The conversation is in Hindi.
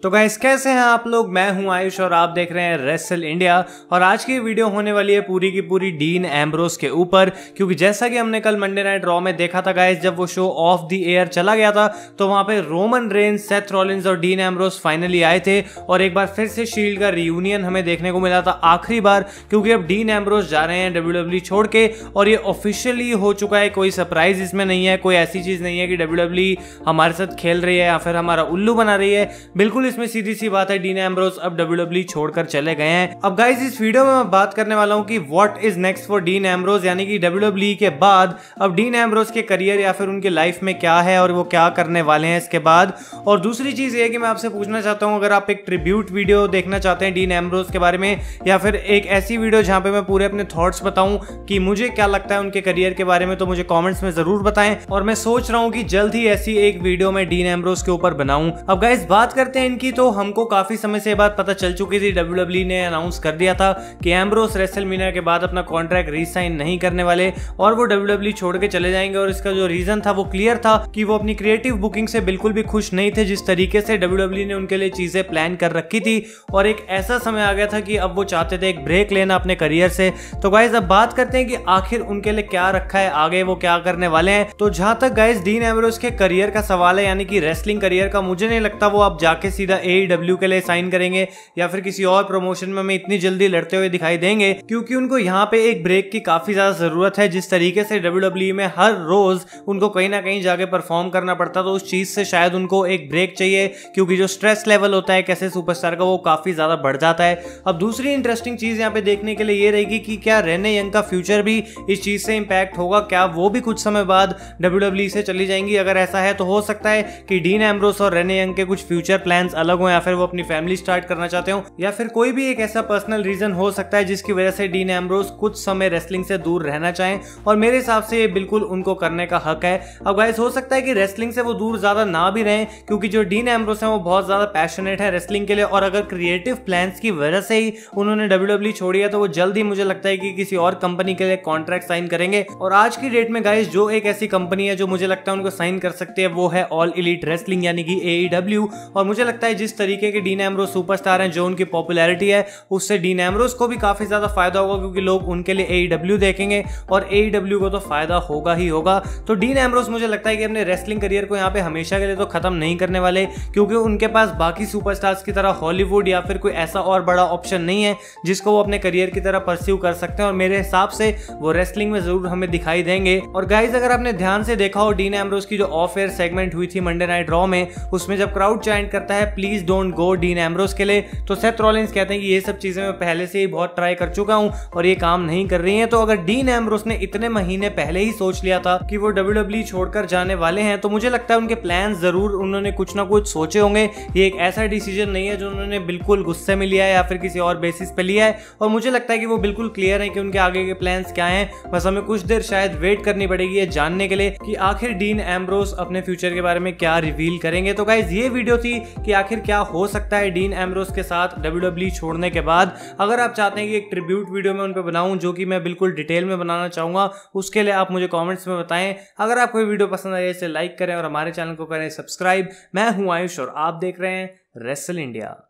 तो गाइस कैसे हैं आप लोग। मैं हूं आयुष और आप देख रहे हैं रेसल इंडिया। और आज की वीडियो होने वाली है पूरी की पूरी डीन एम्ब्रोस के ऊपर, क्योंकि जैसा कि हमने कल मंडे नाइट रॉ में देखा था गाइस, जब वो शो ऑफ द एयर चला गया था तो वहां पे रोमन रेंस, सेथ रॉलिंस और डीन एम्ब्रोस फाइनली आए थे और एक बार फिर से शील्ड का रियूनियन हमें देखने को मिला था आखिरी बार, क्योंकि अब डीन एम्ब्रोस जा रहे हैं WWE छोड़ के और ये ऑफिशियली हो चुका है। कोई सरप्राइज इसमें नहीं है, कोई ऐसी चीज नहीं है कि WWE हमारे साथ खेल रही है या फिर हमारा उल्लू बना रही है। बिल्कुल इसमें सीधी सी बात है, डीन एम्ब्रोस अब WWE छोड़कर चले गए हैं। अब गाइस इस वीडियो में मैं बात करने वाला हूं कि what is next for dean Ambrose, यानी कि WWE के बाद अब डीन एम्ब्रोस के करियर या फिर उनके लाइफ में क्या है और वो क्या करने वाले हैं इसके बाद। और दूसरी चीज ये है कि मैं आपसे पूछना चाहता हूं, अगर आप एक ट्रिब्यूट वीडियो देखना चाहते हैं डीन एम्ब्रोस के बारे में या फिर एक ऐसी वीडियो जहां पे मैं पूरे अपने थॉट्स बताऊं कि मुझे क्या लगता है उनके करियर के बारे में, तो मुझे कमेंट्स में जरूर बताएं। और मैं सोच रहा हूं कि जल्द ही ऐसी एक वीडियो मैं डीन एम्ब्रोस के ऊपर बनाऊं। अब गाइस बात करते हैं इनकी, तो हमको काफी समय से बात पता चल चुकी थी। WWE ने अनाउंस कर दिया था कि एम्ब्रोस रेसलमेनिया के बाद अपना कॉन्ट्रैक्ट रीसाइन नहीं करने वाले और वो WWE छोड़ के चले जाएंगे। और इसका जो रीजन था वो क्लियर था कि वो अपनी क्रिएटिव बुकिंग से बिल्कुल भी खुश नहीं थे, जिस तरीके से WWE ने उनके लिए चीजें प्लान कर रखी थी। और एक ऐसा समय आ गया था कि अब वो चाहते थे एक ब्रेक लेना अपने करियर से। तो गाइस अब बात करते हैं कि आखिर उनके लिए क्या रखा है, आगे वो क्या करने वाले हैं। तो जहां तक गाइस डीन एम्ब्रोस के करियर का सवाल है, यानी कि रेसलिंग करियर का, मुझे नहीं लगता वो अब जाके सीधा AEW के लिए साइन करेंगे या फिर किसी और प्रमोशन में हमें इतनी जल्दी लड़ते हुए दिखाई देंगे, क्योंकि उनको यहाँ पे एक ब्रेक की काफी ज्यादा जरूरत है। जिस तरीके से WWE में हर रोज उनको कहीं ना कहीं जाके परफॉर्म करना पड़ता, तो उस चीज से शायद उनको एक ब्रेक चाहिए, क्योंकि जो स्ट्रेस लेवल होता है कैसे सुपरस्टार का वो काफी ज्यादा बढ़ जाता है। अब दूसरी इंटरेस्टिंग चीज यहाँ पे देखने के लिए ये रहेगी कि क्या रेने यंग का फ्यूचर भी इस चीज से इंपैक्ट होगा, क्या वो भी कुछ समय बाद WWE से चली जाएंगी। अगर ऐसा है तो हो सकता है कि डीन एम्ब्रोस और रेने यंग के कुछ फ्यूचर प्लान्स अलग हो, या फिर वो अपनी फैमिली स्टार्ट करना चाहते हो, या फिर कोई भी एक ऐसा पर्सनल रीजन हो सकता है जिसकी वजह से डीन एम्ब्रोस कुछ समय रेसलिंग से दूर रहना चाहें। और मेरे हिसाब से ये बिल्कुल उनको करने का हक है। अब गाइस हो सकता है कि रेसलिंग से वो दूर ज्यादा ना भी रहें, क्योंकि जो डीन एम्ब्रोस है वो बहुत ज्यादा पैशनेट है रेसलिंग के लिए। और अगर क्रिएटिव प्लान्स की वजह से ही उन्होंने WWE छोड़ी है, तो वो जल्द ही मुझे लगता है कि किसी और कंपनी के लिए कॉन्ट्रैक्ट साइन करेंगे। और आज की डेट में गाइस जो एक ऐसी कंपनी है जो मुझे लगता है उनको साइन कर सकती है, वो है ऑल एलीट रेसलिंग, यानी कि AEW। और मुझे लगता है जिस तरीके के डीन एम्ब्रोस सुपरस्टार हैं, जो उनकी पॉपुलैरिटी है, उससे डीन एम्ब्रोस को भी काफी ज्यादा फायदा होगा, क्योंकि लोग उनके लिए AEW देखेंगे और AEW को तो फायदा होगा ही होगा। तो डीन एम्ब्रोस मुझे लगता है कि अपने रेसलिंग करियर को यहाँ पे हमेशा के लिए तो खत्म नहीं करने वाले, क्योंकि उनके पास बाकी सुपरस्टार्स की तरह हॉलीवुड या फिर कोई ऐसा और बड़ा ऑप्शन नहीं है जिसको वो अपने करियर की तरह परस्यू कर सकते हैं। और मेरे हिसाब से वो रेसलिंग में जरूर हमें दिखाई देंगे। और गाइज अगर आपने ध्यान से देखा हो, डीन एम्ब्रोस की जो ऑफ एयर सेगमेंट हुई थी मंडे नाइट रॉ में, उसमें जब क्राउड चैंट करता है please don't go dean Ambrose के लिए, तो सेथ रॉलिंस कहते हैं कि ये सब चीजें मैं पहले से ही बहुत ट्राई कर चुका हूं और ये काम नहीं कर रही हैं। तो अगर डीन एम्ब्रोस ने इतने महीने पहले ही सोच लिया था कि वो WWE छोड़कर जाने वाले हैं, तो मुझे लगता है उनके प्लान जरूर उन्होंने कुछ ना कुछ सोचे होंगे। ये एक ऐसा डिसीजन नहीं है जो उन्होंने बिल्कुल गुस्से में लिया है या फिर किसी और बेसिस पे लिया है। और मुझे लगता है कि वो बिल्कुल क्लियर है कि उनके आगे के प्लान्स क्या हैं। बस हमें कुछ देर शायद वेट करनी पड़ेगी ये जानने के लिए कि आखिर डीन एम्ब्रोस अपने फ्यूचर के बारे में क्या रिवील करेंगे। तो गाइज ये वीडियो थी कि आखिर क्या हो सकता है डीन एम्ब्रोस के साथ WWE छोड़ने के बाद। अगर आप चाहते हैं कि एक ट्रिब्यूट वीडियो में उन पे बनाऊं, जो कि मैं बिल्कुल डिटेल में बनाना चाहूंगा, उसके लिए आप मुझे कमेंट्स में बताएं। अगर आपको ये वीडियो पसंद आए इसे लाइक करें और हमारे चैनल को करें सब्सक्राइब। मैं हूं आयुष और आप देख रहे हैं रेसल इंडिया।